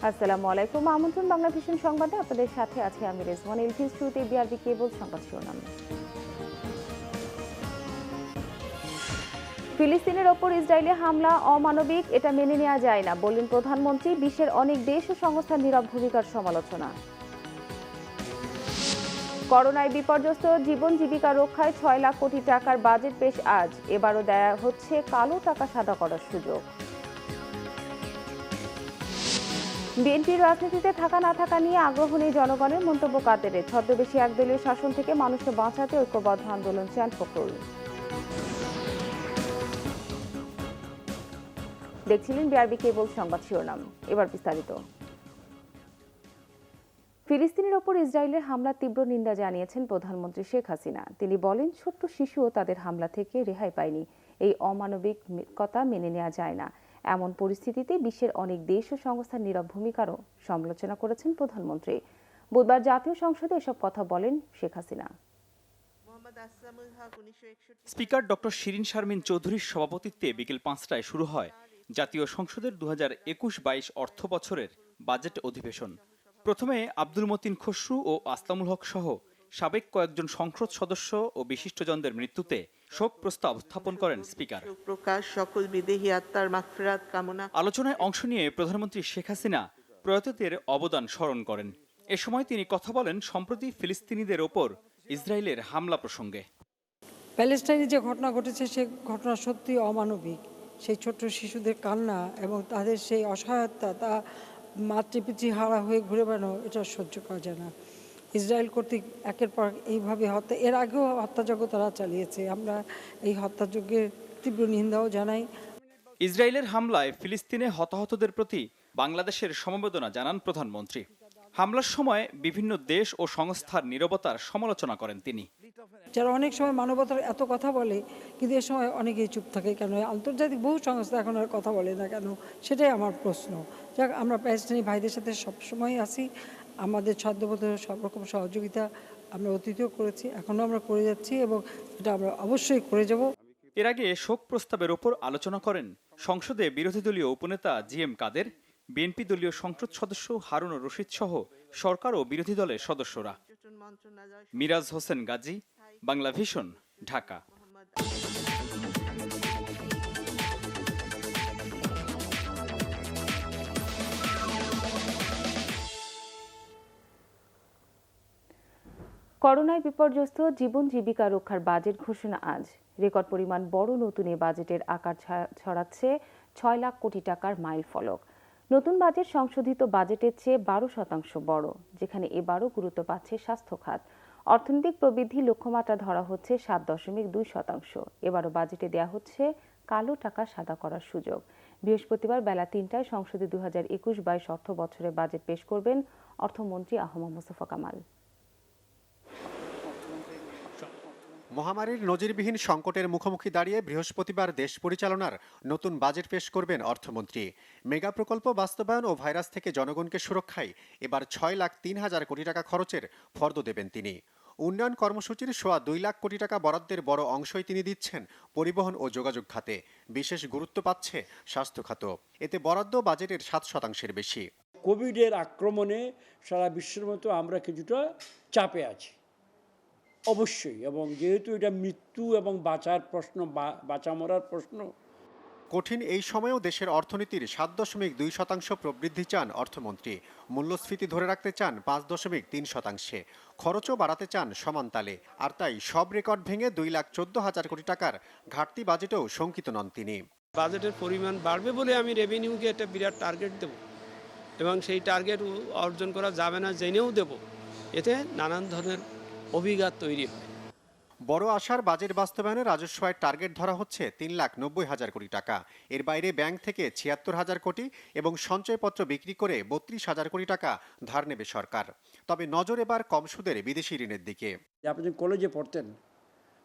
আসসালামু আলাইকুম। আমন্ত্রণ বাংলা ভিশন সংবাদে আপনাদের সাথে আছি আমি রেজওয়ান। এলটির শুরুতে বিআরবি কেবল সংবাদ শিরোনাম। ফিলিস্তিনের ওপর ইসরায়েলি হামলা অমানবিক, এটা মেনে নেওয়া যায় না বললেন প্রধানমন্ত্রী। বিশ্বের অনেক দেশ ও সংস্থার নীরব ভূমিকার সমালোচনা। করোনায় বিপর্যস্ত জীবন জীবিকা রক্ষায় 6 লাখ কোটি টাকার বাজেট পেশ আজ। এবারও দেয়া হচ্ছে কালো টাকা সাদা করার সুযোগ। বিএনপির রাজনীতিতে থাকা না থাকা নিয়ে আগ্রহ নেই জনগণের, মন্তব্য কাদেরের। ছদ্মবেশী একদলীয় শাসন থেকে মানুষকে বাঁচাতে ঐক্যবদ্ধ আন্দোলন চান ফখরুল। দেখছিলেন বিআরবি কেবল সংবাদ শিরোনাম, এবার বিস্তারিত। ফিলিস্তিনের ওপর ইসরায়েলের হামলার তীব্র নিন্দা জানিয়েছেন প্রধানমন্ত্রী শেখ হাসিনা। তিনি বলেন, ছোট্ট শিশুও তাদের হামলা থেকে রেহাই পায়নি। এই অমানবিকতা মেনে নেওয়া যায় না। এমন পরিস্থিতিতে বিশ্বের অনেক দেশ ও সংস্থার নীরব ভূমিকারও সমালোচনা করেছেন প্রধানমন্ত্রী। বুধবার জাতীয় সংসদে এসব কথা বলেন শেখ হাসিনা। স্পিকার ডক্টর শিরিন শারমিন চৌধুরীর সভাপতিত্বে বিকেল 5টায় শুরু হয় জাতীয় সংসদের 2021-22 অর্থ বছরের বাজেট অধিবেশন। প্রথমে আব্দুল মতিন খসরু ও আসলামুল হক সহ সাবেক কয়েকজন সংসদ সদস্য ও বিশিষ্টজনদের মৃত্যুতে শোক প্রস্তাব উত্থাপন করেন স্পিকার। সকল বিদেহী আত্মার মাগফিরাত কামনা। আলোচনায় অংশ নিয়ে প্রধানমন্ত্রী শেখ হাসিনা প্রয়াতদের অবদান স্মরণ করেন। এ সময় তিনি কথা বলেন সম্প্রতি ফিলিস্তিনিদের ওপর ইসরায়েলের হামলা প্রসঙ্গে। প্যালেস্টাইনে যে ঘটনা ঘটেছে সে ঘটনা সত্যি অমানবিক। সেই ছোট্ট শিশুদের কান্না এবং তাদের সেই অসহায়তা, তা মাতৃপিতৃ হারা হয়ে ঘুরে বেড়ানো, এটা সহ্য করা যায় না। ইসরায়েল কর্তৃক একের পর এইভাবে হত্যা, এর আগেও হত্যাযজ্ঞ তারা চালিয়েছে। আমরা এই হত্যাযজ্ঞের তীব্র নিন্দাও জানাই। ইসরায়েলের হামলায় ফিলিস্তিনে হতাহতদের প্রতি বাংলাদেশের সমবেদনা জানান প্রধানমন্ত্রী। হামলার সময় বিভিন্ন দেশ ও সংস্থার নীরবতার সমালোচনা করেন তিনি। যারা অনেক সময় মানবতার এত কথা বলে, কিন্তু এ সময় অনেকেই চুপ থাকে কেন? আন্তর্জাতিক বহু সংস্থা এখন আর কথা বলে না কেন? সেটাই আমার প্রশ্ন। যাক, আমরা প্যালেস্টাইনি ভাইদের সাথে সবসময় আছি। আমাদের ছদ্মবেশ সব রকম সহযোগিতা আমরা অতীতেও করেছি, এখনও আমরা করে যাচ্ছি এবং এটা আমরা অবশ্যই করে যাব। এর আগে শোক প্রস্তাবের ওপর আলোচনা করেন সংসদে বিরোধী দলীয় উপনেতা জিএম কাদের, বিএনপি দলীয় সংসদ সদস্য হারুন রশিদ সহ সরকার ও বিরোধী দলের সদস্যরা। মিরাজ হোসেন গাজী, বাংলা ভিশন, ঢাকা। করোনায় বিপর্যস্ত জীবন জীবিকা রক্ষার বাজেট ঘোষণা আজ। রেকর্ড পরিমাণ বড় নতুন এ বাজেটের আকার ছড়াচ্ছে 6 লাখ কোটি টাকার মাইল ফলক। নতুন বাজেট সংশোধিত বাজেটের চেয়ে 12% বড়, যেখানে এবারও গুরুত্ব পাচ্ছে স্বাস্থ্য খাত। অর্থনৈতিক প্রবৃদ্ধি লক্ষ্যমাত্রা ধরা হচ্ছে 7.2%। এবারও বাজেটে দেয়া হচ্ছে কালো টাকা সাদা করার সুযোগ। বৃহস্পতিবার বেলা 3টায় সংসদে 2021-22 অর্থ বছরের বাজেট পেশ করবেন অর্থমন্ত্রী আহমদ মোস্তফা কামাল। মহামারীর নজিরবিহীন সংকটের মুখোমুখি দাঁড়িয়ে বৃহস্পতিবার দেশ পরিচালনার নতুন বাজেট পেশ করবেন অর্থমন্ত্রী। মেগা প্রকল্প বাস্তবায়ন ও ভাইরাস থেকে জনগণকে সুরক্ষায় এবার 6,03,000 কোটি টাকা খরচের ফর্দ দেবেন তিনি। উন্নয়ন কর্মসূচির সোয়া 2 লাখ কোটি টাকা বরাদ্দের বড় অংশই তিনি দিচ্ছেন পরিবহন ও যোগাযোগ খাতে। বিশেষ গুরুত্ব পাচ্ছে স্বাস্থ্য খাত। এতে বরাদ্দ বাজেটের 7% বেশি। কোভিডের আক্রমণে সারা বিশ্বের মতো আমরা কিছুটা চাপে আছি অবশ্যই, এবং যেহেতু এটা মৃত্যু এবং বাঁচার প্রশ্ন, বাঁচা মরার প্রশ্ন। কঠিন এই সময়েও দেশের অর্থনীতির 7.2% প্রবৃদ্ধি চান অর্থমন্ত্রী। মূল্যস্ফীতি ধরে রাখতে চান 5.3%। খরচও বাড়াতে চান সমান তালে। আর তাই সব রেকর্ড ভেঙে 2,14,000 কোটি টাকার ঘাটতি বাজেটেও শঙ্কিত নন তিনি। বাজেটের পরিমাণ বাড়বে বলে আমি রেভিনিউকে একটা বিরাট টার্গেট দেব, এবং সেই টার্গেট অর্জন করা যাবে না জেনেও দেব। এতে নানান ধরনের অভিঘাত তৈরি হয়। বড় আশার বাজেট বাস্তবায়নে রাজস্ব আয়ের টার্গেট ধরা হচ্ছে 3,90,000 কোটি টাকা। এর বাইরে ব্যাংক থেকে 76,000 কোটি এবং সঞ্চয়পত্র বিক্রি করে 32,000 কোটি টাকা ধার নেবে সরকার। তবে নজর এবার কম সুদের বিদেশি ঋণের দিকে। আপনি কলেজে পড়তেন,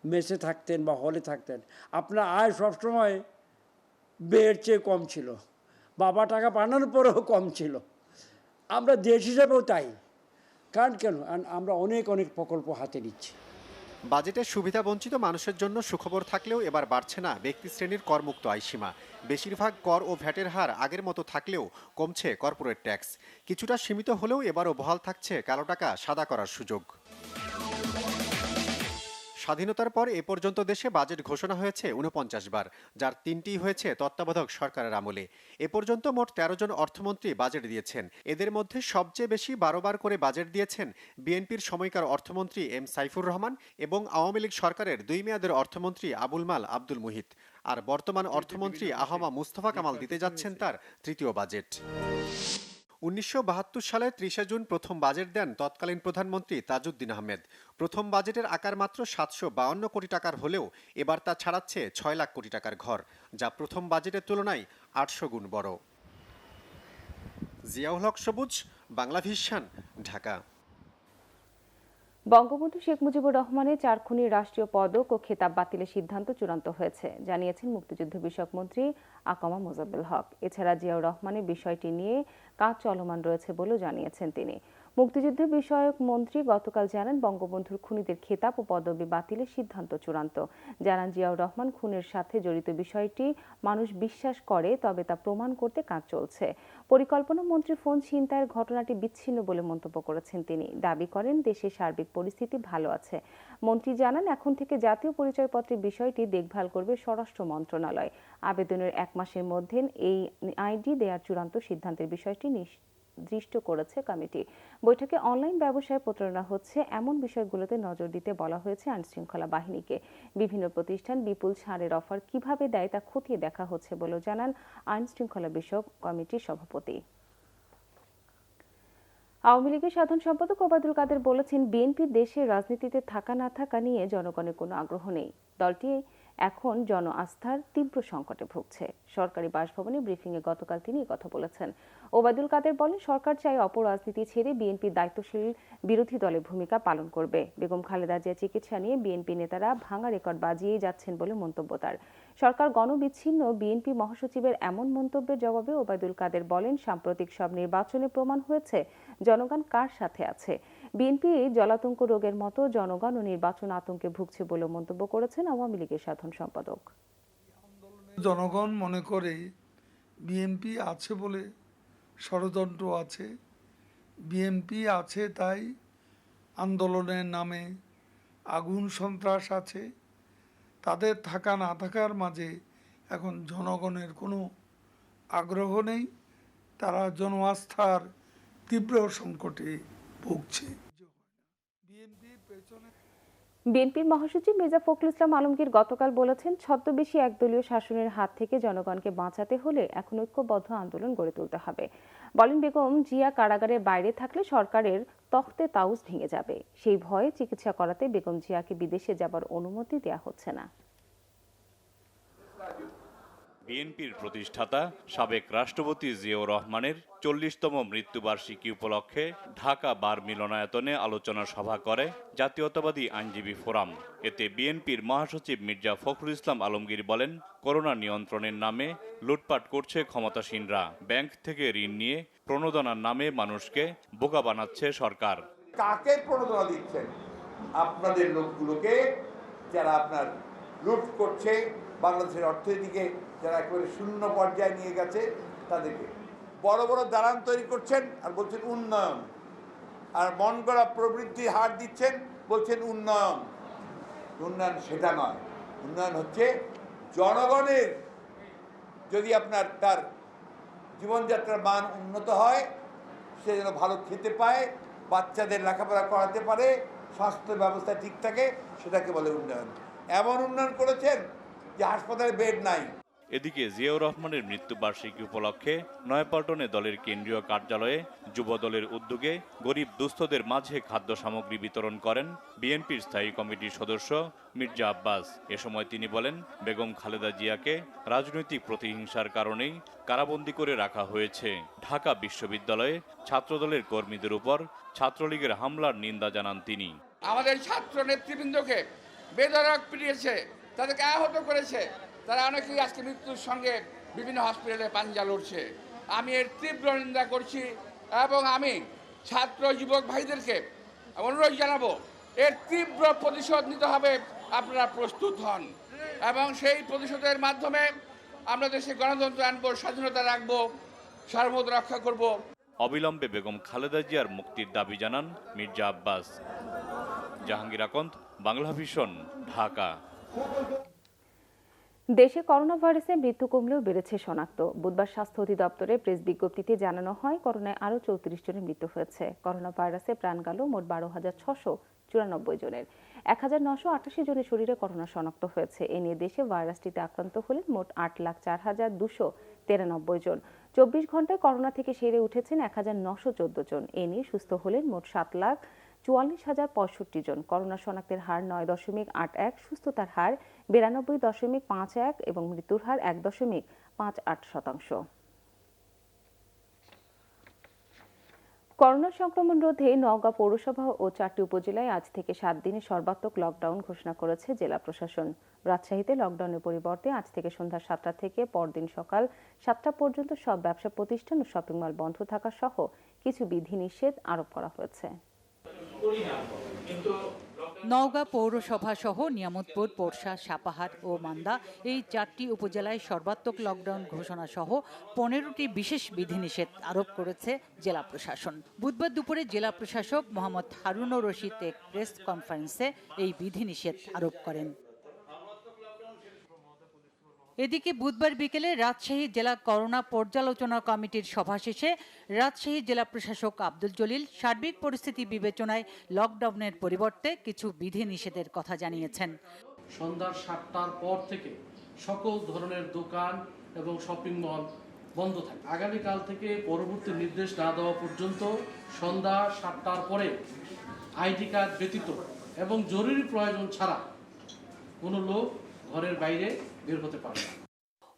মেসে থাকতেন বা হলে থাকতেন, আপনার আয় সবসময় ব্যয়ের চেয়ে কম ছিল, বাবা টাকা পাঠানোর পরেও কম ছিল। আমরা দেশ হিসাবেও তাই। কারণ কেন? আমরা অনেক প্রকল্প হাতে নিচ্ছি। বাজেটে সুবিধাবঞ্চিত মানুষের জন্য সুখবর থাকলেও এবার বাড়ছে না ব্যক্তি শ্রেণীর করমুক্ত আয়সীমা। বেশিরভাগ কর ও ভ্যাটের হার আগের মতো থাকলেও কমছে কর্পোরেট ট্যাক্স। কিছুটা সীমিত হলেও এবারও বহাল থাকছে কালো টাকা সাদা করার সুযোগ। স্বাধীনতার পর এ পর্যন্ত দেশে বাজেট ঘোষণা হয়েছে ৪৯ বার, যার ৩টি হয়েছে তত্ত্বাবধায়ক সরকারের আমলে। এ পর্যন্ত মোট ১৩ জন অর্থমন্ত্রী বাজেট দিয়েছেন। এদের মধ্যে সবচেয়ে বেশি ১২ বার করে বাজেট দিয়েছেন বিএনপির সময়কার অর্থমন্ত্রী এম সাইফুর রহমান এবং আওয়ামী লীগ সরকারের ২ মেয়াদের অর্থমন্ত্রী আবুল মাল আব্দুল মুহিত। আর বর্তমান অর্থমন্ত্রী আহমা মুস্তফা কামাল দিতে যাচ্ছেন তার তৃতীয় বাজেট। ১৯৭২ সালে ৩০ জুন প্রথম বাজেট দেন তৎকালীন প্রধানমন্ত্রী তাজউদ্দিন আহমেদ। প্রথম বাজেটের আকার মাত্র ৭৫২ কোটি টাকার হলেও এবার তা ছাড়াচ্ছে ৬ লাখ কোটি টাকার ঘর, যা প্রথম বাজেটের তুলনায় ৮০০ গুণ বড়। জিয়াউল হক সবুজ, বাংলা ভিশন, ঢাকা। বঙ্গবন্ধু শেখ মুজিবুর রহমানের ৪ খুনির রাষ্ট্রীয় পদক ও খেতাব বাতিলের সিদ্ধান্ত চূড়ান্ত হয়েছে, জানিয়েছেন মুক্তিযুদ্ধ বিষয়ক মন্ত্রী আকামা মোজাম্মেল হক। এছাড়া জিয়াউর রহমানের বিষয়টি নিয়ে কাজ চলমান রয়েছে বলেও জানিয়েছেন তিনি। মুক্তিযুদ্ধ বিষয়ক মন্ত্রী গতকাল জানান, বঙ্গবন্ধুর খুনিদের খেতাব ও পদবি বাতিলের সিদ্ধান্ত চূড়ান্ত। জানান, জিয়াউর রহমান খুনের সাথে জড়িত বিষয়টি মানুষ বিশ্বাস করে, তবে তা প্রমাণ করতে কাজ চলছে। পরিকল্পনা মন্ত্রী ফোন ছিনতাইয়ের ঘটনাটি বিচ্ছিন্ন বলে মন্তব্য করেছেন তিনি। দাবি করেন, দেশের সার্বিক পরিস্থিতি ভালো আছে। মন্ত্রী জানান, এখন থেকে জাতীয় পরিচয়পত্রের বিষয়টি দেখভাল করবে স্বরাষ্ট্র মন্ত্রণালয়। আবেদনের ১ মাসের মধ্যে এই আইডি দেওয়ার চূড়ান্ত সিদ্ধান্তের বিষয়টি নির্দিষ্ট করেছে কমিটি। বৈঠকে অনলাইন ব্যবসায় প্রতারণা হচ্ছে এমন বিষয়গুলোতে নজর দিতে বলা হয়েছে আইনশৃঙ্খলা বাহিনীকে। বিভিন্ন প্রতিষ্ঠান বিপুল ছাড়ের অফার কিভাবে দেয় তা খতিয়ে দেখা হচ্ছে বলেও জানান আইনশৃঙ্খলা বিষয়ক কমিটির সভাপতি। আওয়ামী লীগের সাধারণ সম্পাদক ওবায়দুল কাদের বলেছেন, বিএনপি দেশের রাজনীতিতে থাকা না থাকা নিয়ে জনগণের কোনো আগ্রহ নেই। দলটি এখন জন আস্থার তীব্র সংকটে ভুগছে। সরকারি বাসভবনে ব্রিফিংয়ে গতকাল তিনি কথা বলেছেন। ওবায়দুল কাদের বলেন, সরকার চাই অপরাজনীতি ছেড়ে বিএনপি দায়িত্বশীল বিরোধী দলের ভূমিকা পালন করবে। বেগম খালেদা জিয়া চিকিৎসা নিয়ে বিএনপি নেতারা ভাঙা রেকর্ড বাজিয়েই যাচ্ছেন বলে মন্তব্য তার। সরকার গণবিচ্ছিন্ন বিএনপি মহাসচিবের এমন মন্তব্যের জবাবে ওবায়দুল কাদের বলেন, সাম্প্রতিক সব নির্বাচনে প্রমাণ হয়েছে জনগণ কার সাথে আছে। বিএনপি জলাতঙ্ক রোগের মতো জনগণ ও নির্বাচন আতঙ্কে ভুগছে বলে মন্তব্য করেছেন আওয়ামী লীগের সাধারণ সম্পাদক। জনগণ মনে করে বিএনপি আছে বলে ষড়যন্ত্র আছে, বিএনপি আছে তাই আন্দোলনের নামে আগুন সন্ত্রাস আছে। তাদের থাকা না থাকার মাঝে এখন জনগণের কোনো আগ্রহ নেই, তারা জনআস্থার তীব্র সংকটে ভুগছে। বিএনপির মহাসচিব মির্জা ফখরুল ইসলাম আলমগীর গতকাল বলেছেন, ছদ্মবেশী একদলীয় শাসনের হাত থেকে জনগণকে বাঁচাতে হলে এখন ঐক্যবদ্ধ আন্দোলন গড়ে তুলতে হবে। বলেন, বেগম জিয়া কারাগারের বাইরে থাকলে সরকারের তখতে তাউজ ভেঙে যাবে। সেই ভয়ে চিকিৎসা করাতে বেগম জিয়াকে বিদেশে যাবার অনুমতি দেওয়া হচ্ছে না। বিএনপির প্রতিষ্ঠাতা সাবেক রাষ্ট্রপতি জিয়াউর রহমানের ৪০তম মৃত্যুবার্ষিকী উপলক্ষে ঢাকা বার মিলনায়তনে আলোচনা সভা করে জাতীয়তাবাদী আইনজীবী ফোরাম। এতে বিএনপির মহাসচিব মির্জা ফখরুল ইসলাম আলমগীর বলেন, করোনা নিয়ন্ত্রণের নামে লুটপাট করছে ক্ষমতাসীনরা। ব্যাংক থেকে ঋণ নিয়ে প্রণোদনার নামে মানুষকে বোকা বানাচ্ছে সরকার। কাকে প্রণোদনা দিচ্ছেন? আপনাদের লোকগুলোকে, যারা আপনার লুট করছে, বাংলাদেশের অর্থনীতিকে যারা একেবারে শূন্য পর্যায়ে নিয়ে গেছে তাদেরকে। বড় বড় দালান তৈরি করছেন আর বলছেন উন্নয়ন, আর মন গড়া প্রবৃদ্ধির হার দিচ্ছেন, বলছেন উন্নয়ন। উন্নয়ন সেটা নয়। উন্নয়ন হচ্ছে জনগণের যদি আপনার তার জীবনযাত্রার মান উন্নত হয়, সে যেন ভালো খেতে পায়, বাচ্চাদের লেখাপড়া করাতে পারে, স্বাস্থ্য ব্যবস্থা ঠিক থাকে, সেটাকে বলে উন্নয়ন। এমন উন্নয়ন করেছেন যে হাসপাতালে বেড নাই। এদিকে জিয়াউর রহমানের মৃত্যুবার্ষিকী উপলক্ষে নয়াপল্টনে দলের কেন্দ্রীয় কার্যালয়ে যুব দলের উদ্যোগে গরিব দুস্থদের মাঝে খাদ্য সামগ্রী বিতরণ করেন বিএনপির স্থায়ী কমিটির সদস্য মির্জা আব্বাস। এ সময় তিনি বলেন, বেগম খালেদা জিয়াকে রাজনৈতিক প্রতিহিংসার কারণেই কারাবন্দী করে রাখা হয়েছে। ঢাকা বিশ্ববিদ্যালয়ে ছাত্রদলের কর্মীদের উপর ছাত্রলীগের হামলার নিন্দা জানান তিনি। আমাদের ছাত্র নেতৃবৃন্দকে বেধড়ক পিটিয়েছে, তাদেরকে আহত করেছে, তারা অনেকেই আজকে মৃত্যুর সঙ্গে বিভিন্ন হসপিটালে পাঞ্জা লড়ছে। আমি এর তীব্র নিন্দা করছি এবং আমি ছাত্র যুবক ভাইদেরকে অনুরোধ জানাবো, এর তীব্র প্রতিশোধ নিতে হবে। আপনারা প্রস্তুত হন এবং সেই প্রতিশোধের মাধ্যমে আমরা দেশে গণতন্ত্র আনবো, স্বাধীনতা রাখবো, সার্বভৌমত্ব রক্ষা করব। অবিলম্বে বেগম খালেদা জিয়ার মুক্তির দাবি জানান মির্জা আব্বাস। জাহাঙ্গীর আকন্দ, বাংলা ভিশন, ঢাকা। দেশে করোনা ভাইরাসে মৃত্যু কমলেও বেড়েছে শনাক্ত। বুধবার স্বাস্থ্য অধিদপ্তরের প্রেস বিজ্ঞপ্তিতে জানানো হয়, করোনায় আরও 34 জনের মৃত্যু হয়েছে। করোনা ভাইরাসে প্রাণ গেল মোট 12,694 জনের। 1,988 জনের শরীরে করোনা শনাক্ত হয়েছে। এ নিয়ে দেশে ভাইরাসটিতে আক্রান্ত হলেন মোট 8,04,293 জন। 24 ঘন্টায় করোনা থেকে সেরে উঠেছেন 1,914 জন। এ নিয়ে সুস্থ হলেন মোট 7,44,065 জন। করোনা শনাক্তের হার 9.81, সুস্থতার হার 92.51 এবং মৃত্যুর হার 1.58%। করোনা সংক্রমণ রোধে নওগাঁ পৌরসভা ও 4টি উপজেলায় আজ থেকে 7 দিনের সর্বাত্মক লকডাউন ঘোষণা করেছে জেলা প্রশাসন। রাজশাহীতে লকডাউনের পরিবর্তে আজ থেকে সন্ধ্যা 7টা থেকে পরদিন সকাল 7টা পর্যন্ত সব ব্যবসা প্রতিষ্ঠান ও শপিং মল বন্ধ থাকা সহ কিছু বিধিনিষেধ আরোপ করা হয়েছে। নওগাঁ পৌরসভা সহ নিয়ামতপুর, পোরশা, সাপাহার ও মান্দা এই 4টি উপজেলায় সর্বাত্মক লকডাউন ঘোষণা সহ 15টি বিশেষ বিধিনিষেধ আরোপ করেছে জেলা প্রশাসন। বুধবার দুপুরে জেলা প্রশাসক মোহাম্মদ হারুনুর রশিদ এক প্রেস কনফারেন্সে এই বিধিনিষেধ আরোপ করেন। এদিকে বুধবার বিকেলে রাজশাহী জেলা করোনা পর্যালোচনা কমিটির সভা শেষে রাজশাহী জেলা প্রশাসক আব্দুল জলিল সার্বিক পরিস্থিতি বিবেচনায় লকডাউনের পরিবর্তে কিছু বিধিনিষেধের কথা জানিয়েছেন। সন্ধ্যা 7টার পর থেকে সকল ধরনের দোকান এবং শপিং মল বন্ধ থাকে। আগামীকাল থেকে পরবর্তী নির্দেশ না দেওয়া পর্যন্ত সন্ধ্যা 7টার পরে আইডি কার্ড ব্যতীত এবং জরুরি প্রয়োজন ছাড়া কোনো লোক ঘরের বাইরে বের হতে পারবে না।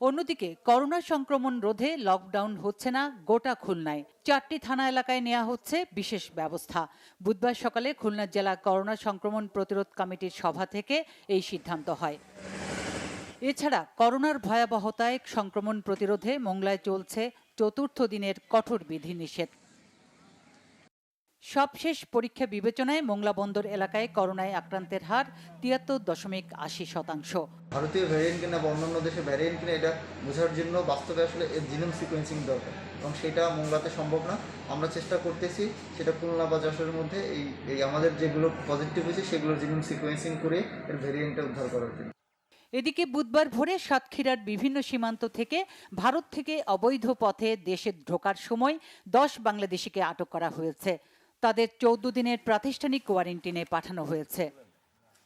অন্যদিকে করোনা সংক্রমণ রোধে লকডাউন হচ্ছে না গোটা খুলনায়। 4টি থানা এলাকায় নেওয়া হচ্ছে বিশেষ ব্যবস্থা। বুধবার সকালে খুলনা জেলা করোনা সংক্রমণ প্রতিরোধ কমিটির সভা থেকে এই সিদ্ধান্ত হয়। এছাড়া করোনার ভয়াবহতায় সংক্রমণ প্রতিরোধে মোংলায় চলছে 4র্থ দিনের কঠোর বিধিনিষেধ। সবশেষ পরীক্ষা বিবেচনায় মোংলা বন্দর এলাকায় করোনায় আক্রান্তের হার 73.80%। ভারতীয় ভ্যারিয়েন্ট কিনা বা অন্যান্য দেশের ভ্যারিয়েন্ট কিনা এটা বোঝার জন্য বাস্তবে আসলে এর জিনোম সিকোয়েন্সিং দরকার এবং সেটা মোংলাতে সম্ভব না। আমরা চেষ্টা করতেছি সেটা খুলনা বা যশোরের মধ্যে এই আমাদের যেগুলো পজিটিভ হয়েছে সেগুলো জিনোম সিকোয়েন্সিং করে এর ভ্যারিয়েন্টটা উদ্ধার করার জন্য। এদিকে বুধবার ভোরে সাতক্ষীরার বিভিন্ন সীমান্ত থেকে ভারত থেকে অবৈধ পথে দেশে ঢোকার সময় 10 বাংলাদেশিকে আটক করা হয়েছে। তাদের 14 দিনের প্রাতিষ্ঠানিক কোয়ারেন্টিনে পাঠানো হয়েছে।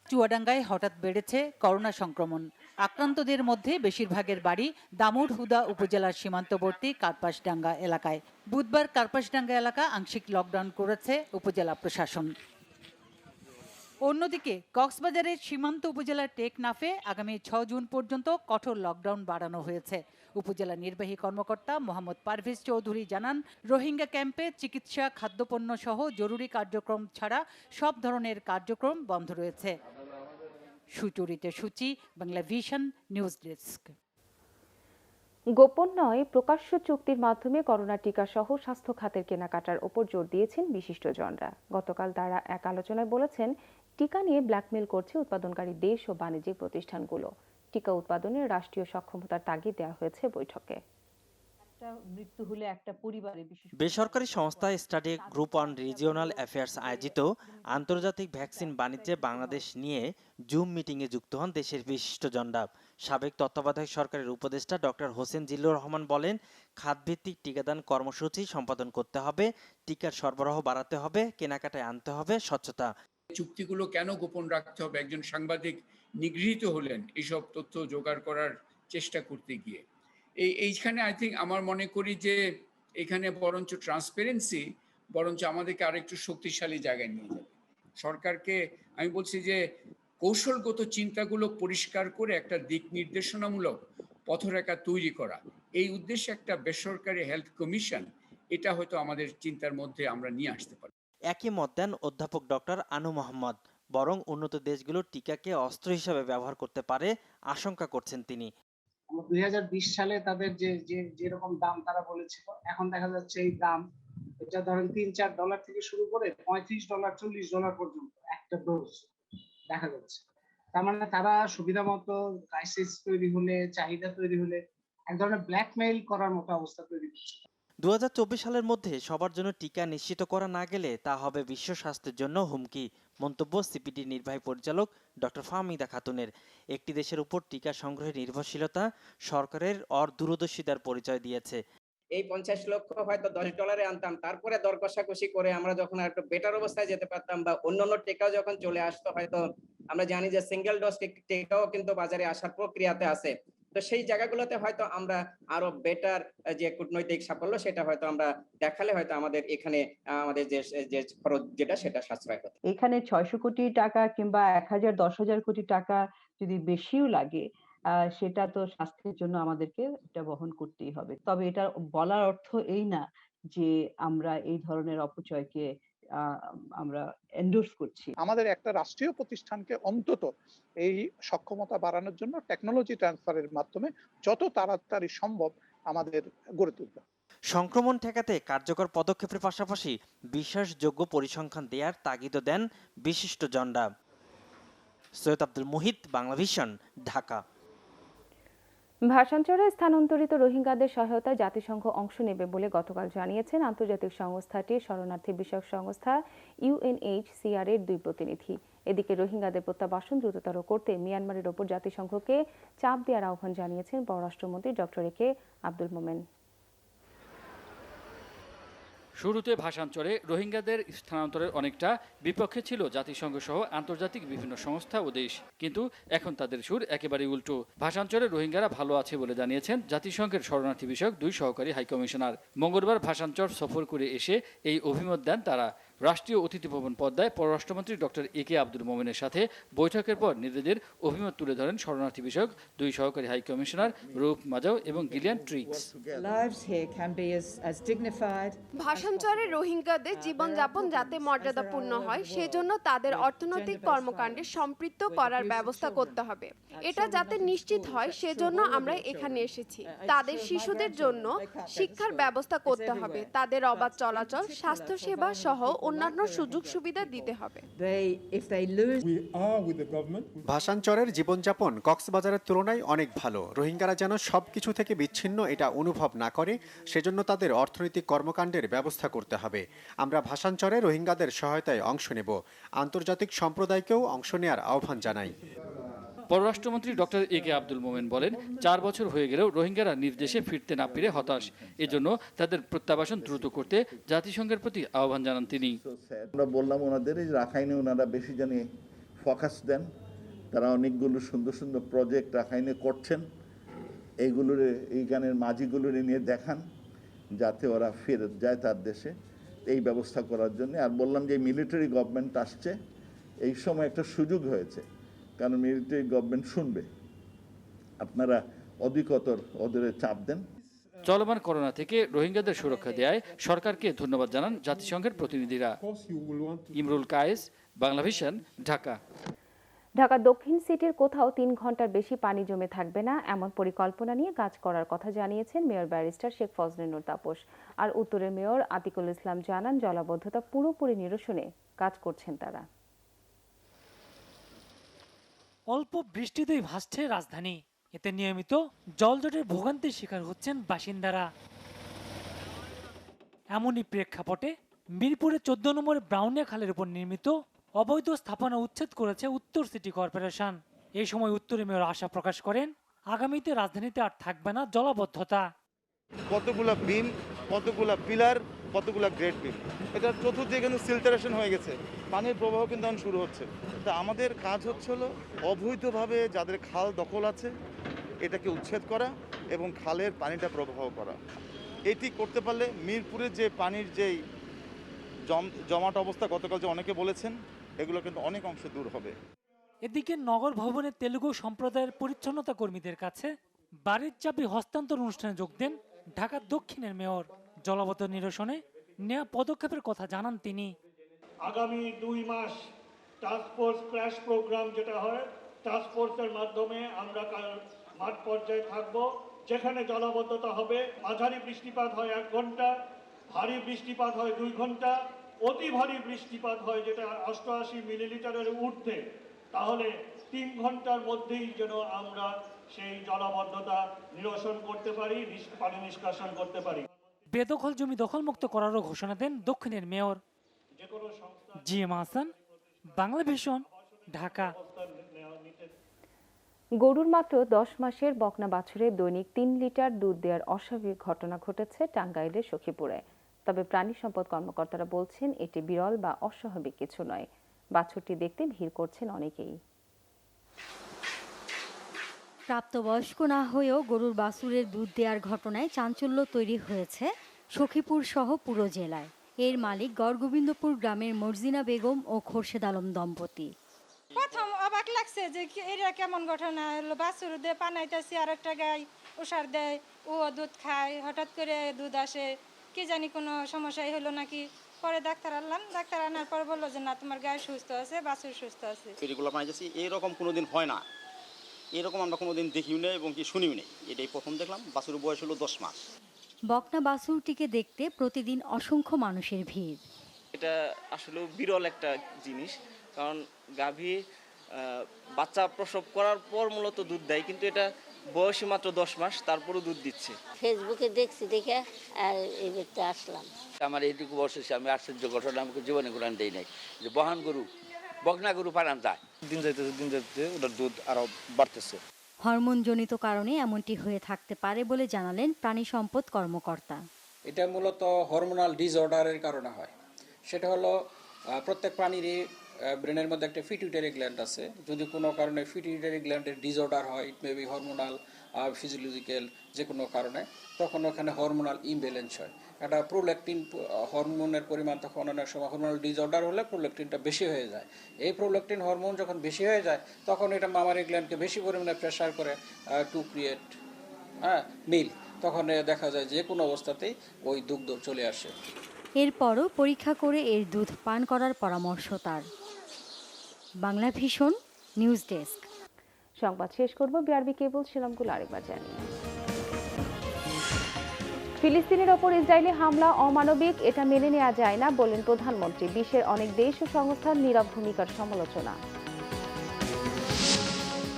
চুয়াডাঙ্গায় হঠাৎ বেড়েছে করোনা সংক্রমণ। আক্রান্তদের মধ্যে বেশিরভাগের বাড়ি দামুড়হুদা উপজেলার সীমান্তবর্তী কার্পাসডাঙ্গা এলাকায়। বুধবার কার্পাসডাঙ্গা এলাকা আংশিক লকডাউন করেছে উপজেলা প্রশাসন। অন্যদিকে কক্সবাজারের সীমান্ত উপজেলার টেকনাফে আগামী 6 জুন পর্যন্ত কঠোর লকডাউন বাড়ানো হয়েছে। উপজেলা নির্বাহী কর্মকর্তা মোহাম্মদ পারভেজ চৌধুরী জানান, রোহিঙ্গা ক্যাম্পে চিকিৎসা, খাদ্যপণ্য সহ জরুরি কার্যক্রম ছাড়া সব ধরনের কার্যক্রম বন্ধ রয়েছে। সুচরিতা সূচি, বাংলা ভিশন, নিউজ ডেস্ক। গোপন নয়, প্রকাশ্য চুক্তির মাধ্যমে করোনা টিকা সহ স্বাস্থ্য খাতের কেনাকাটার ওপর জোর দিয়েছেন বিশিষ্টজনরা। গতকাল তারা এক আলোচনায় বলেছেন, টিকা নিয়ে ব্ল্যাকমেল করছে উৎপাদনকারী দেশ ও বাণিজ্যিক প্রতিষ্ঠানগুলো। টিকা উৎপাদনের রাষ্ট্রীয় সক্ষমতার তাগিদ দেওয়া হয়েছে বৈঠকে। মৃত্যু হলে একটা পরিবারে বেসরকারি সংস্থা study group on regional affairs আয়োজিত আন্তর্জাতিক ভ্যাকসিন বাণিজ্যে বাংলাদেশ নিয়ে জুম মিটিংয়ে যুক্ত হন দেশের বিশিষ্টজনরা। সাবেক তত্ত্বাবধায়ক সরকারের উপদেষ্টা ডক্টর হোসেন জিল্লুর রহমান বলেন, খাতভিত্তিক টিকাদান কর্মসূচি সম্পাদন করতে হবে, টিকার সরবরাহ বাড়াতে হবে, কেনাকাটায় আনতে হবে স্বচ্ছতা। চুক্তিগুলো কেন গোপন রাখতে হবে? একজন সাংবাদিক নিগৃহীত হলেন এইসব তথ্য জোগাড় করার চেষ্টা করতে গিয়ে। এইখানে আই থিঙ্ক আমার মনে করি যে এখানে বরঞ্চ ট্রান্সপারেন্সি বরঞ্চ আমাদেরকে আরেকটু শক্তিশালী জায়গায় নিয়ে যাবে। সরকারকে আমি বলছি যে কৌশলগত চিন্তাগুলো পরিষ্কার করে একটা দিক নির্দেশনামূলক পথরেখা তৈরি করা, এই উদ্দেশ্যে একটা বেসরকারি হেলথ কমিশন, এটা হয়তো আমাদের চিন্তার মধ্যে আমরা নিয়ে আসতে পারি। একই মত দেন অধ্যাপক ডক্টর আনু মোহাম্মদ। বরং উন্নত দেশগুলো টিকাকে অস্ত্র হিসেবে ব্যবহার করতে পারে আশঙ্কা করছেন তিনি। 2020 সালে তাদের যেরকম দাম তারা বলেছিল, এখন দেখা যাচ্ছে এই দাম, এটা ধরেন $3-4 থেকে শুরু করে $35, $40 পর্যন্ত। একটা ডোজ দেখা যাচ্ছে। তার মানে তারা সুবিধা মতো ক্রাইসিস তৈরি হলে, চাহিদা তৈরি হলে এক ধরনের ব্ল্যাকমেইল করার মতো অবস্থা তৈরি করছে। 2024 সালের মধ্যে সবার জন্য টিকা নিশ্চিত করা না গেলে তা হবে বিশ্ব স্বাস্থ্যের জন্য হুমকি, মন্তব্য সিপিডি নির্বাহী পরিচালক ডক্টর ফাহমিদা খাতুনের। একটি দেশের উপর টিকা সংগ্রহের নির্ভরশীলতা সরকারের দূরদর্শিতার পরিচয় দিয়েছে। এই 50 লক্ষ হয়তো $10 আনতাম, তারপরে দর কষাকষি করে আমরা যখন একটু বেটার অবস্থায় যেতে পারতাম বা অন্যান্য টেকাও যখন চলে আসতো, হয়তো আমরা জানি যে সিঙ্গেল ডোজ টেকাও কিন্তু বাজারে আসার প্রক্রিয়াতে আছে। তো সেই জায়গাগুলোতে হয়তো আমরা আরো বেটার যে কূটনৈতিক সাফল্য সেটা হয়তো আমরা দেখালে হয়তো আমাদের এখানে আমাদের যে খরচ যেটা সেটা সাশ্রয় হতো। এখানে 600 কোটি টাকা কিংবা 1000-10,000 কোটি টাকা যদি বেশিও লাগে, সেটা তো স্বাস্থ্যের জন্য আমাদেরকে এটা বহন করতেই হবে। তবে এটা বলার অর্থ এই না যে আমরা এই ধরনের অপচয়কে আমরা এন্ডোর্স করছি। আমাদের একটা রাষ্ট্রীয় প্রতিষ্ঠানকে অন্তত এই সক্ষমতা বাড়ানোর জন্য টেকনোলজি ট্রান্সফারের মাধ্যমে যত তাড়াতাড়ি সম্ভব আমাদের গড়ে তুলতে হবে। সংক্রমণ ঠেকাতে কার্যকর পদক্ষেপের পাশাপাশি বিশ্বাসযোগ্য পরিসংখ্যান দেওয়ার তাগিদও দেন বিশিষ্টজনরা। সৈয়দ আব্দুল মুহিত, বাংলাভিশন, ঢাকা। ভাষান্তরে স্থানান্তরিত রোহিঙ্গাদের সহায়তায় জাতিসংঘ অংশ নেবে বলে গতকাল জানিয়েছেন আন্তর্জাতিক সংস্থাটির শরণার্থী বিষয়ক সংস্থা UNHCR এর 2 প্রতিনিধি। এদিকে রোহিঙ্গাদের প্রত্যাবাসন দ্রুততর করতে মিয়ানমারের ওপর জাতিসংঘকে চাপ দেওয়ার আহ্বান জানিয়েছেন পররাষ্ট্রমন্ত্রী ডক্টর একে আব্দুল মোমেন। শুরুতে ভাষান্তরে রোহিঙ্গাদের স্থানান্তরের অনেকটা বিপক্ষে ছিল জাতিসংঘ সহ আন্তর্জাতিক বিভিন্ন সংস্থা ও দেশ, কিন্তু এখন তাদের সুর একেবারে উল্টো। ভাষান্তরে রোহিঙ্গারা ভালো আছে বলে জানিয়েছেন জাতিসংঘের শরণার্থী বিষয়ক 2 সহকারী হাইকমিশনার। মঙ্গলবার ভাষান্তর সফর করে এসে এই অভিমত দেন তারা। রাষ্ট্রীয় অতিথি ভবন পদ্মায় পররাষ্ট্রমন্ত্রী ডক্টর একে আব্দুল মোমেনের সাথে বৈঠকের পর নিজেদের অভিমত তুলে ধরেন শরণার্থী বিষয়ক 2 সহকারী হাইকমিশনার রূপ মাজাও এবং গিলিয়ান ট্রিক্স। ভাষান্তরে রোহিঙ্গাদের জীবনযাপন যাতে মর্যাদাপূর্ণ হয় সেজন্য তাদের অর্থনৈতিক কর্মকাণ্ডে সম্পৃক্ত করার ব্যবস্থা করতে হবে। এটা যাতে নিশ্চিত হয় সেজন্য আমরা এখানে এসেছি। তাদের শিশুদের জন্য শিক্ষার ব্যবস্থা করতে হবে, তাদের অবাধ চলাচল, স্বাস্থ্যসেবা সহ অন্যান্য সুযোগ সুবিধা দিতে হবে। ভাষান্তরের জীবনযাপন কক্সবাজারের তুলনায় অনেক ভালো। রোহিঙ্গারা যেন সবকিছু থেকে বিচ্ছিন্ন এটা অনুভব না করে, সেজন্য তাদের অর্থনৈতিক কর্মকাণ্ডের ব্যবস্থা করতে হবে। আমরা ভাষান্তরে রোহিঙ্গাদের সহায়তায় অংশ নেব, আন্তর্জাতিক সম্প্রদায়কেও অংশ নেওয়ার আহ্বান জানাই। পররাষ্ট্রমন্ত্রী ডক্টর একে আব্দুল মোমেন বলেন, 4 বছর হয়ে গেলেও রোহিঙ্গারা নিজ দেশে ফিরতে না পেরে হতাশ। এজন্য তাদের প্রত্যাবাসন দ্রুত করতে জাতিসংঘের প্রতি আহ্বান জানান তিনি। আমরা বললাম ওনাদের এই রাখাইনে ওনারা বেশি জানি ফোকাস দেন। তারা অনেকগুলো সুন্দর সুন্দর প্রজেক্ট রাখাইনে করছেন, এইগুলোর এই গানের মাঝিগুলোর নিয়ে দেখান যাতে ওরা ফেরত যায় তার দেশে, এই ব্যবস্থা করার জন্য। আর বললাম যে মিলিটারি গভর্নমেন্ট আসছে, এই সময় একটা সুযোগ হয়েছে, কারণ মিলিটারি গভর্নমেন্ট শুনবে, আপনারা অধিকতর ওদের চাপ দেন। চলমান করোনা থেকে রোহিঙ্গাদের সুরক্ষা দেয় সরকারকে ধন্যবাদ জানান জাতিসংঘের প্রতিনিধিরা। ইমরুল কায়েস, বাংলাভিশন, ঢাকা। ঢাকা দক্ষিণ সিটির কোথাও 3 ঘন্টার বেশি পানি জমে থাকবে না এমন পরিকল্পনা নিয়ে কাজ করার কথা জানিয়েছেন মেয়র ব্যারিস্টার শেখ ফজলে নূর তাপস। আর উত্তরের মেয়র আতিকুল ইসলাম জানান, জলাবদ্ধতা পুরোপুরি নিরসনে কাজ করছেন তারা। অল্প বৃষ্টিতেই ভাসছে রাজধানী, এতে নিয়মিত জলজটের ভোগান্তির শিকার হচ্ছেন বাসিন্দারা। এমনই প্রেক্ষাপটে মিরপুরে 14 নম্বর ব্রাউনিয়া খালের উপর নির্মিত অবৈধ স্থাপনা উচ্ছেদ করেছে উত্তর সিটি কর্পোরেশন। এই সময় উত্তরের মেয়র আশা প্রকাশ করেন, আগামীতে রাজধানীতে আর থাকবে না জলাবদ্ধতা। কতগুলা বিম, কতগুলা পিলার, কতগুলা গ্রেড বিম, এটা চতুর্দিকে কিন্তু সিলটারেশন হয়ে গেছে, পানির প্রবাহ কিন্তু এখন শুরু হচ্ছে। তা আমাদের কাজ হচ্ছে হলো অবৈধভাবে যাদের খাল দখল আছে এটাকে উচ্ছেদ করা এবং খালের পানিটা প্রবাহ করা। এটি করতে পারলে মিরপুরের যে পানির যেই জমাট অবস্থা গতকাল যে অনেকে বলেছেন, এগুলো কিন্তু অনেক অংশে দূর হবে। এদিকে নগর ভবনে তেলুগু সম্প্রদায়ের পরিচ্ছন্নতা কর্মীদের কাছে বাড়ির চাবি হস্তান্তর অনুষ্ঠানে যোগ দেন ঢাকা দক্ষিণের মেয়র। জলাবদ্ধতা নিরসনে নেওয়া পদক্ষেপের কথা জানান তিনি। আগামী 2 মাস টাস্কফোর্স ক্র্যাশ প্রোগ্রাম যেটা হয়, টাস্কফোর্সের মাধ্যমে আমরা মাঠ পর্যায়ে থাকব। যেখানে জলাবদ্ধতা হবে, মাঝারি বৃষ্টিপাত হয় 1 ঘন্টা, ভারী বৃষ্টিপাত হয় 2 ঘন্টা, অতি ভারী বৃষ্টিপাত হয় যেটা 88 মিলিলিটারের ঊর্ধ্বে, তাহলে 3 ঘন্টার মধ্যেই যেন আমরা সেই জলাবদ্ধতা নিরসন করতে পারি, পানি নিষ্কাশন করতে পারি। বেদখল জমি দখলমুক্ত করারও ঘোষণা দেন দক্ষিণের mayor GM Hasan, Bangla vision, Dhaka. গরুর মাত্র 10 মাসের বকনা বাছুরের দৈনিক 3 লিটার দুধ দেওয়ার অস্বাভাবিক ঘটনা ঘটেছে টাঙ্গাইলের সখীপুরে। তবে প্রাণী সম্পদ কর্মকর্তারা বলছেন এটি বিরল বা অস্বাভাবিক কিছু নয়। বাছুরটি দেখতে ভিড় করছেন অনেকেই। প্রাপ্তবয়স্ক না হয়েও গরুর বাছুরের দুধ দেওয়ার ঘটনায় চাঞ্চল্য তৈরি হয়েছে সখীপুর সহ পুরো জেলায়। এর মালিক গড়গোবিন্দপুর গ্রামের মর্জিনা বেগম ও খোরশেদ আলম দম্পতি। প্রথম অবাক লাগছে যে এটা কেমন ঘটনা হলো, বাছুর দিয়ে পানাইতেছি আর একটা গাই ওষার দেয়, ও দুধ খায়, হঠাৎ করে দুধ আসে, কি জানি কোনো সমস্যাই হলো নাকি। পরে ডাক্তার আনলাম, ডাক্তার আনার পর বললো যে না তোমার গায়ে সুস্থ আছে, বাছুর সুস্থ আছে। এগুলো পাইতেছি এরকম কোনোদিন হয় না, এরকম আমরা কোনোদিন দেখিও নেই এবং কি শুনিও নেই, এটাই প্রথম দেখলাম। বাছুর বয়স হলো 10 মাস। বকনা বাছুরটিকে দেখতে প্রতিদিন অসংখ্য মানুষের ভিড়। এটা আসলে বিরল একটা জিনিস, কারণ গাভী বাচ্চা প্রসব করার পর মূলত দুধ দেয়, কিন্তু এটা বয়সী মাত্র 10 মাস, তারপরও দুধ দিচ্ছে। ফেসবুকে দেখছি দেখে আর এই দেখতে আসলাম। আমার এইটুকু বয়সে আমি আশ্চর্য ঘটনা আমাকে জীবনে কোরআন দেই নাই যে বহান গরু বকনা গরু পালন যায়। দিন যাইতে ওটার দুধ আরো বাড়তেছে। হরমোনজনিত কারণে এমনটি হয়ে থাকতে পারে বলে জানালেন প্রাণী সম্পদ কর্মকর্তা। এটা মূলত হরমোনাল ডিসঅর্ডারের কারণে হয়। সেটা হলো প্রত্যেক প্রাণীরই ব্রেনের মধ্যে একটা পিটুইটারি গ্ল্যান্ড আছে। যদি কোনো কারণে পিটুইটারি গ্ল্যান্ডের ডিসঅর্ডার হয়, ইট মে বি হরমোনাল ফিজিওলজিক্যাল যে কোনো কারণে, তখন ওখানে হরমোনাল ইমব্যালেন্স হয়। একটা প্রোল্যাকটিন হরমোনের পরিমাণ তখন অনেক সময় হরমোনাল ডিসঅর্ডার হলে প্রোল্যাকটিনটা বেশি হয়ে যায়। এই প্রোল্যাকটিন হরমোন যখন বেশি হয়ে যায় তখন এটা মামারি গ্ল্যান্ডকে বেশি পরিমাণে প্রেশার করে টু ক্রিয়েট মিল্ক। তখন দেখা যায় যে কোনো অবস্থাতেই ওই দুগ্ধ চলে আসে। এরপরও পরীক্ষা করে এর দুধ পান করার পরামর্শ তার। Bangla vision news desk. সংবাদ শেষ করব বিআরবি কেবল শিরোনামগুলো আরেকবার জানিয়ে। ফিলিস্তিনের ওপর ইসরায়েলি হামলা অমানবিক, এটা মেনে নেওয়া যায় না বললেন প্রধানমন্ত্রী। বিশ্বের অনেক দেশ ও সংস্থার নীরব ভূমিকার সমালোচনা।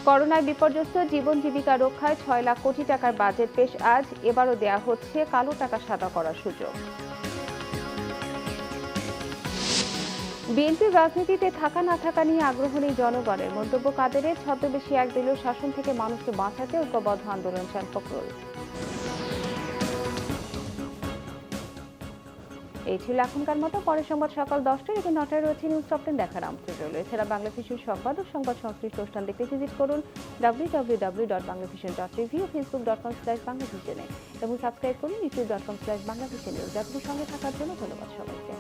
করোনায় বিপর্যস্ত জীবন জীবিকা রক্ষায় 6 লাখ কোটি টাকার বাজেট পেশ আজ। এবারও দেয়া হচ্ছে কালো টাকা সাদা করার সুযোগ। বিএনপির রাজনীতিতে থাকা না থাকা নিয়ে আগ্রহ নেই জনগণের, মন্তব্য কাদেরের। ছদ্মবেশী একদলীয় শাসন থেকে মানুষকে বাঁচাতে ঐক্যবদ্ধ আন্দোলন চান ফখরুল। এই ছিল এখনকার মতো। পরের সংবাদ সকাল 10টায় এবং 9টায় রয়েছে নিউজ টপ 10 দেখার আমন্ত্রণ রইল। এছাড়া বাংলা ভিশন সংবাদ ও সংবাদ সংশ্লিষ্ট অনুষ্ঠান দেখতে ভিজিট করুন www.banglavision.tv ও facebook.com/banglavision এবং সাবস্ক্রাইব করুন youtube.com/banglavision। সঙ্গে থাকার জন্য ধন্যবাদ সবাইকে।